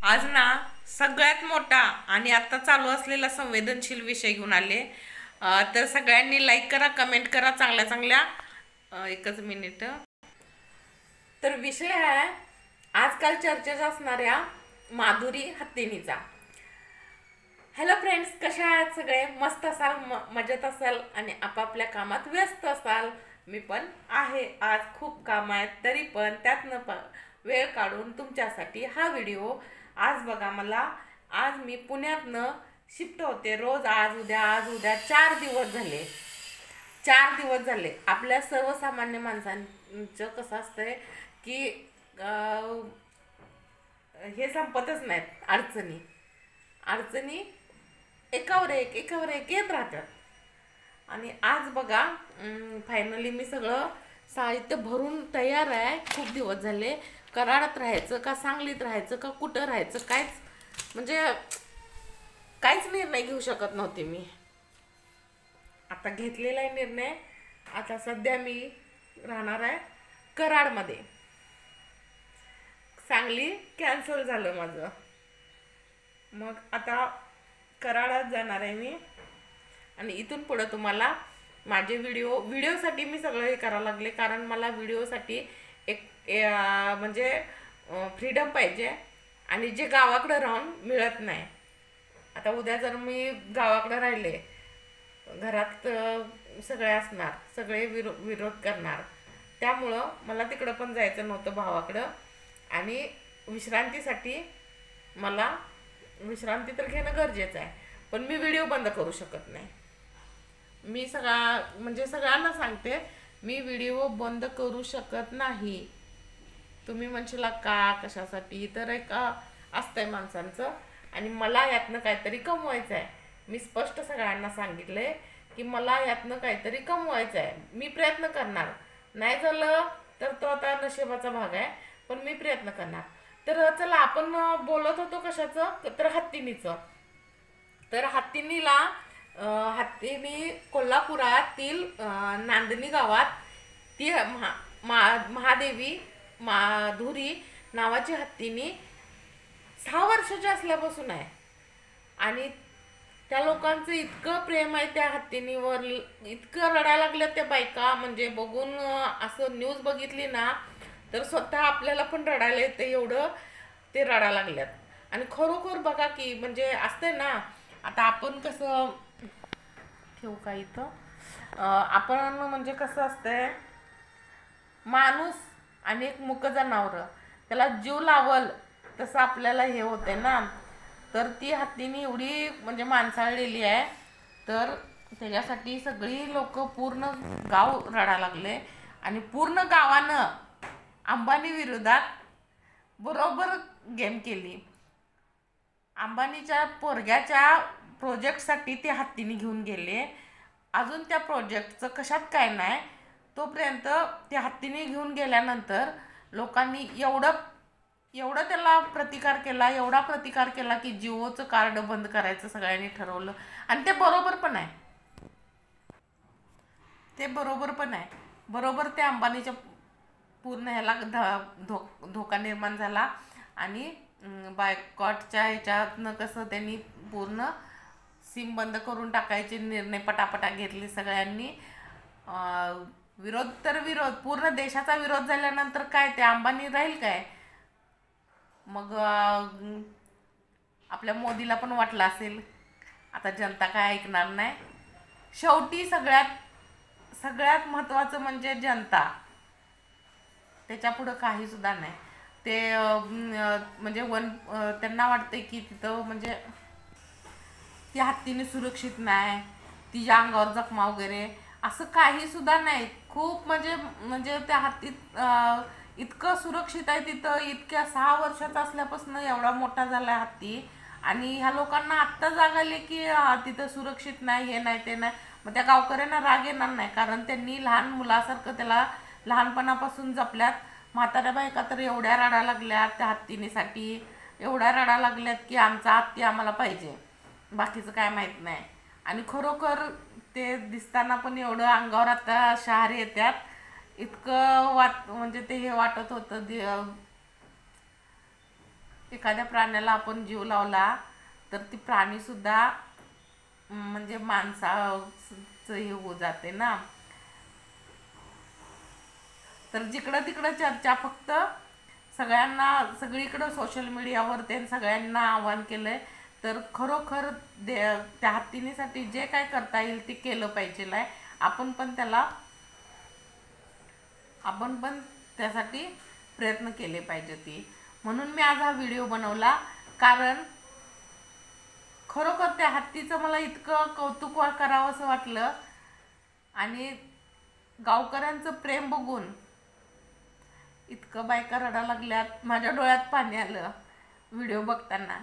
आज ना सगळ्यात मोठा आणि आता चालू असलेला संवेदनशील विषय घेऊन आले. तर सगळ्यांनी लाईक करा, कमेंट करा चांगल्या चांगल्या. एकच मिनिट. तर विषय आहे आजकाल चर्चेत असणाऱ्या माधुरी हत्तीनीचा. हॅलो फ्रेंड्स, कशा आहात सगळे? मस्त असाल, मजेत असाल आणि आपापल्या कामात व्यस्त असाल. मी पण आहे. आज खूप काम आहेत, तरी पण त्यातनं वेळ काढून तुमच्यासाठी हा व्हिडिओ. आज बघा, मला आज मी पुण्यातनं शिफ्ट होते. रोज आज उद्या आज उद्या 4 दिवस झाले. 4 दिवस झाले. आपल्या सर्वसामान्य माणसांचं कसं असतंय की हे संपतच नाहीत अडचणी. अडचणी एकावर एक येत राहतात. आणि आज बघा, फायनली मी सगळं साहित्य भरून तयार आहे. खूप दिवस झाले. कराडात राहायचं का सांगलीत राहायचं का कुठं राहायचं, म्हणजे काहीच निर्णय घेऊ शकत नव्हते मी. आता घेतलेला आहे निर्णय. आता सध्या मी राहणार आहे कराडमध्ये. सांगली कॅन्सल झालं माझं. मग आता कराडात जाणार आहे मी. आणि इथून पुढं तुम्हाला माझे व्हिडिओसाठी मी सगळं हे करावं लागले, कारण मला व्हिडिओसाठी म्हणजे फ्रीडम पाहिजे. आणि जे गावाकडं राहून मिळत नाही. आता उद्या जर मी गावाकडं राहिले, घरात सगळे असणार, सगळे विरोध करणार. त्यामुळं मला तिकडं पण जायचं नव्हतं भावाकडं. आणि विश्रांतीसाठी मला विश्रांती तर घेणं गरजेचं आहे, पण मी व्हिडिओ बंद करू शकत नाही. मी सगळ्यांना सांगते, मी व्हिडिओ बंद करू शकत नाही. तुम्ही म्हणशीला का, कशासाठी? तर एक असतंय माणसांचं, आणि मला यातनं काहीतरी कमवायचं आहे. मी स्पष्ट सगळ्यांना सांगितलंय की मला यातनं काहीतरी कमवायचं आहे. मी प्रयत्न करणार. नाही झालं तर तो आता नशिबाचा भाग आहे, पण मी प्रयत्न करणार. तर चला, आपण बोलत होतो कशाचं, तर हत्तीनीचं. तर हत्तीनी कोल्हापुरातील नांदणी गावात ती महादेवी माधुरी नावाची हत्तीनी 6 वर्षाची असल्यापासून आहे. आणि त्या लोकांचं इतकं प्रेम आहे त्या हत्तीनीवर, इतकं रडायला लागल्यात त्या बायका. म्हणजे बघून असं न्यूज बघितली ना तर स्वतः आपल्याला पण रडायला येते, एवढं ते रडायला लागल्यात. आणि खरोखर बघा की, म्हणजे असते ना, आता आपण कसं ठेवू का इथं, आपण म्हणजे कसं असतंय, माणूस आणि एक मुक जनावर त्याला जीव लावल तसं आपल्याला हे होते ना. तर ती हत्तीनी एवढी म्हणजे माणसाळलेली आहे, तर त्याच्यासाठी सगळी लोक, पूर्ण गाव रडायला लागले. आणि पूर्ण गावानं अंबानी विरोधात बरोबर गेम केली. अंबानीच्या पोरग्याच्या प्रोजेक्टसाठी ते हत्तीनी घेऊन गेले. अजून त्या प्रोजेक्टचं कशात काय नाही, तोपर्यंत त्या हत्तीने घेऊन गेल्यानंतर लोकांनी एवढं त्याला प्रतिकार केला, एवढा प्रतिकार केला की जिओचं कार्ड बंद करायचं सगळ्यांनी ठरवलं. आणि ते बरोबर पण आहे. बरोबर ते अंबानीच्या पूर्ण ह्याला धोका निर्माण झाला. आणि बायकॉटच्या ह्याच्यातनं कसं त्यांनी पूर्ण सिम बंद करून टाकायचे निर्णय पटापटा घेतले सगळ्यांनी. विरोध तर विरोध, पूर्ण देशाचा विरोध झाल्यानंतर काय ते अंबानी राहील काय? मग आपल्या मोदीला पण वाटलं असेल आता जनता काय ऐकणार नाही. शेवटी सगळ्यात महत्त्वाचं म्हणजे जनता, त्याच्या पुढं काही सुद्धा नाही. ते म्हणजे त्यांना वाटते की तिथं म्हणजे ती हत्तीने सुरक्षित नाही, तिच्या अंगावर जखमा वगैरे असं काही सुद्धा नाही. खूप म्हणजे त्या हत्तीत इतकं सुरक्षित आहे तिथं. इतक्या 6 वर्षाचा असल्यापासून एवढा मोठा झाला हत्ती. आणि ह्या लोकांना आत्ता जाग आली की तिथं सुरक्षित नाही, हे नाही ते नाही. मग त्या गावकऱ्यांना राग येणार नाही, कारण त्यांनी लहान मुलासारखं त्याला लहानपणापासून जपल्यात. म्हाताऱ्या बायका तर एवढ्या रडायला लागल्यात त्या हत्तीनीसाठी, एवढ्या रडायला लागल्यात की आमचा हत्ती आम्हाला पाहिजे, बाकीचं काय माहीत नाही. आणि खरोखर ते दिसताना पण एवढं अंगावर आता शहारे येतात. इतकं म्हणजे ते हे वाटत होतं एखाद्या प्राण्याला आपण जीव लावला तर ती प्राणीसुद्धा म्हणजे माणसाचं हे होऊ जाते ना. तर जिकडं तिकडं चर्चा फक्त सगळ्यांना सगळीकडं सोशल मीडियावर ते सगळ्यांना आवाहन केलंय. तर खरोखर त्या हत्तीनीसाठी जे काय करता येईल ते केलं पाहिजे आहे. आपण पण त्यासाठी प्रयत्न केले पाहिजे ती. म्हणून मी आज हा व्हिडिओ बनवला, कारण खरोखर त्या हत्तीचं मला इतकं कौतुक करावं असं वाटलं आणि गावकऱ्यांचं प्रेम बघून इतकं बायका रडा लागल्यात. माझ्या डोळ्यात पाणी आलं व्हिडिओ बघताना.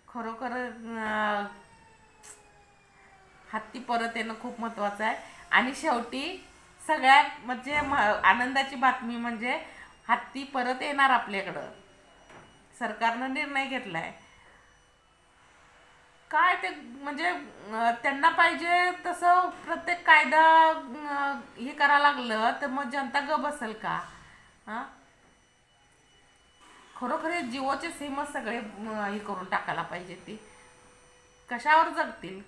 खरोखर हत्ती परत येणं खूप महत्त्वाचं आहे. आणि शेवटी सगळ्यात म्हणजे आनंदाची बातमी म्हणजे हत्ती परत येणार आपल्याकडं. सरकारनं निर्णय घेतलाय. काय ते म्हणजे त्यांना पाहिजे तसं प्रत्येक कायदा हे करायला लागलं तर मग जनता ग बसेल का? हां, खरोखर हे जिओचे सिमच सगळे हे करून टाकायला पाहिजे. ती कशावर जगतील?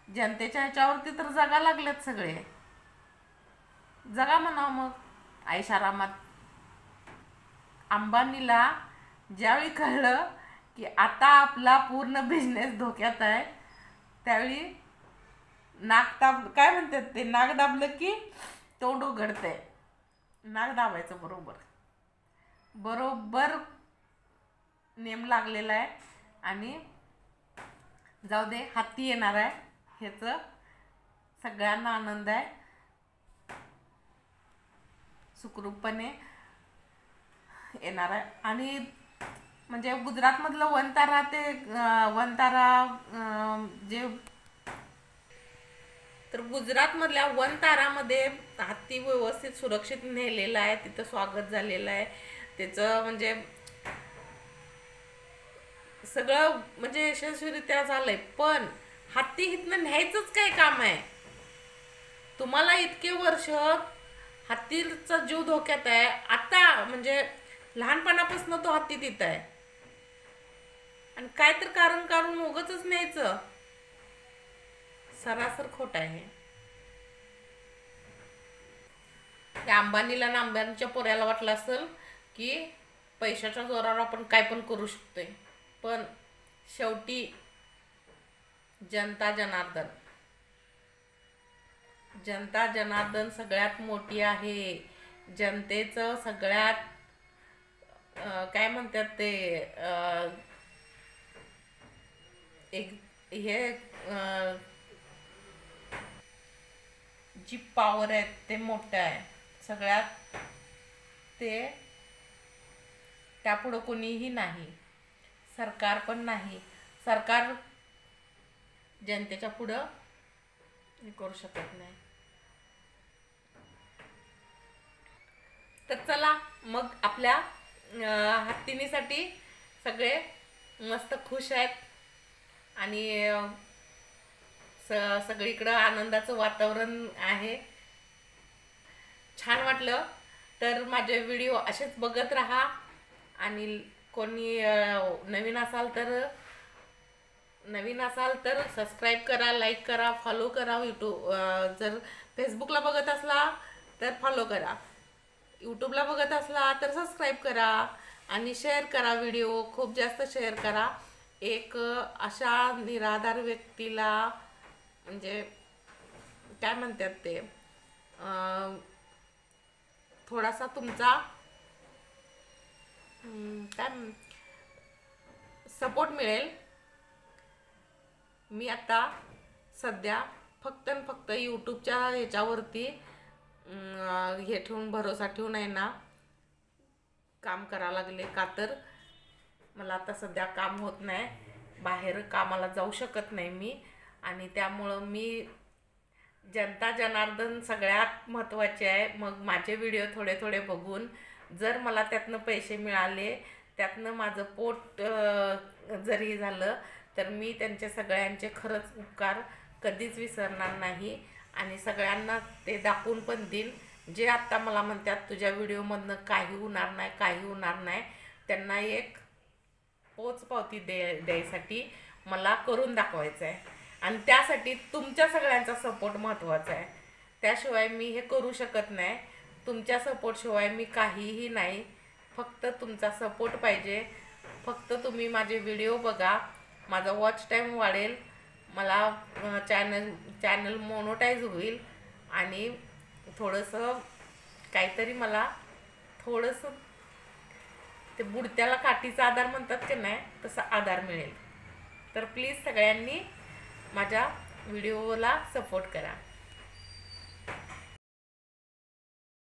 जनतेच्या ह्याच्यावरती तर जगा लागलेत सगळे. जगा म्हणा मग ऐशारामात. अंबानीला ज्यावेळी कळलं की आता आपला पूर्ण बिझनेस धोक्यात आहे, त्यावेळी काय म्हणतात ते, नाक दाबलं की तोंड उघडतंय. नाक दाबायचं बरोबर नेम लागलेला आहे. आणि जाऊ दे, हत्ती येणार आहे ह्याचं सगळ्यांना आनंद आहे. सुखरूपपणे येणार आहे. आणि म्हणजे गुजरातमधलं गुजरातमधल्या वनतारामध्ये हत्ती व्यवस्थित सुरक्षित नेलेला आहे. तिथं स्वागत झालेलं आहे त्याचं. म्हणजे सगळं म्हणजे यशस्वीरित्या झालंय. पण हत्ती इथनं न्यायचंच काय काम आहे? तुम्हाला इतके वर्ष हत्तीचा जीव धोक्यात आहे, आता म्हणजे लहानपणापासून तो हत्ती तिथं आहे आणि काय तर कारण काढून उगाचच न्यायचं, सरासर खोट आहे. त्या अंबानीला आणि अंबानीच्या पोऱ्याला वाटलं असेल की पैशाच्या जोरावर आपण काय पण करू शकतोय. पण शेवटी जनता जनार्दन सगळ्यात मोठी आहे. जनतेचं सगळ्यात काय म्हणतात ते एक हे जी पॉवर आहे ते मोठं आहे सगळ्यात. ते त्यापुढं कोणीही नाही, सरकार पण नाही. सरकार जनतेच्या पुढं हे करू शकत नाही. तर चला मग, आपल्या हत्तीनीसाठी सगळे मस्त खुश आहेत आणि सगळीकडं आनंदाचं वातावरण आहे. छान वाटलं तर माझे व्हिडिओ असेच बघत राहा. आणि कोणी नवीन असाल तर सबस्क्राईब करा, लाईक करा, फॉलो करा. जर फेसबुकला बघत असला तर फॉलो करा, यूट्यूबला बघत असला तर सबस्क्राईब करा आणि शेअर करा. व्हिडिओ खूप जास्त शेअर करा. एक अशा निराधार व्यक्तीला म्हणजे काय म्हणतात ते थोडासा तुमचा काय सपोर्ट मिळेल. मी आता सध्या फक्त यूट्यूबच्या ह्याच्यावरती हे ठेवून भरोसा ठेवून आहे ना काम करायला लागले. का तर मला आता सध्या काम होत नाही, बाहेर कामाला जाऊ शकत नाही मी. आणि त्यामुळं मी जनता जनार्दन सगळ्यात महत्त्वाचे आहे. मग माझे व्हिडिओ थोडे बघून जर मला त्यातनं पैसे मिळाले, त्यातनं माझं पोट जरी झालं, तर मी त्यांचे सगळ्यांचे खरंच उपकार कधीच विसरणार नाही. आणि सगळ्यांना ते दाखवून पण देईन. जे आत्ता मला म्हणतात तुझ्या व्हिडिओमधनं काही होणार नाही, त्यांना एक पोचपावती द्यायसाठी मला करून दाखवायचं आहे आणि त्यासाठी तुमच्या सगळ्यांचा सपोर्ट महत्त्वाचा आहे. त्याशिवाय मी हे करू शकत नाही. तुमच्या सपोर्टशिवाय मी काहीही नाही. फक्त तुमचा सपोर्ट पाहिजे. फक्त तुम्ही माझे व्हिडिओ बघा, माझा वॉच टाईम वाढेल, मला चॅनल मोनोटाईज होईल आणि थोडंसं काहीतरी मला थोडंसं ते बुडत्याला काठीचा आधार म्हणतात की नाही, तसा आधार मिळेल. तर प्लीज सगळ्यांनी माझ्या व्हिडिओला सपोर्ट करा.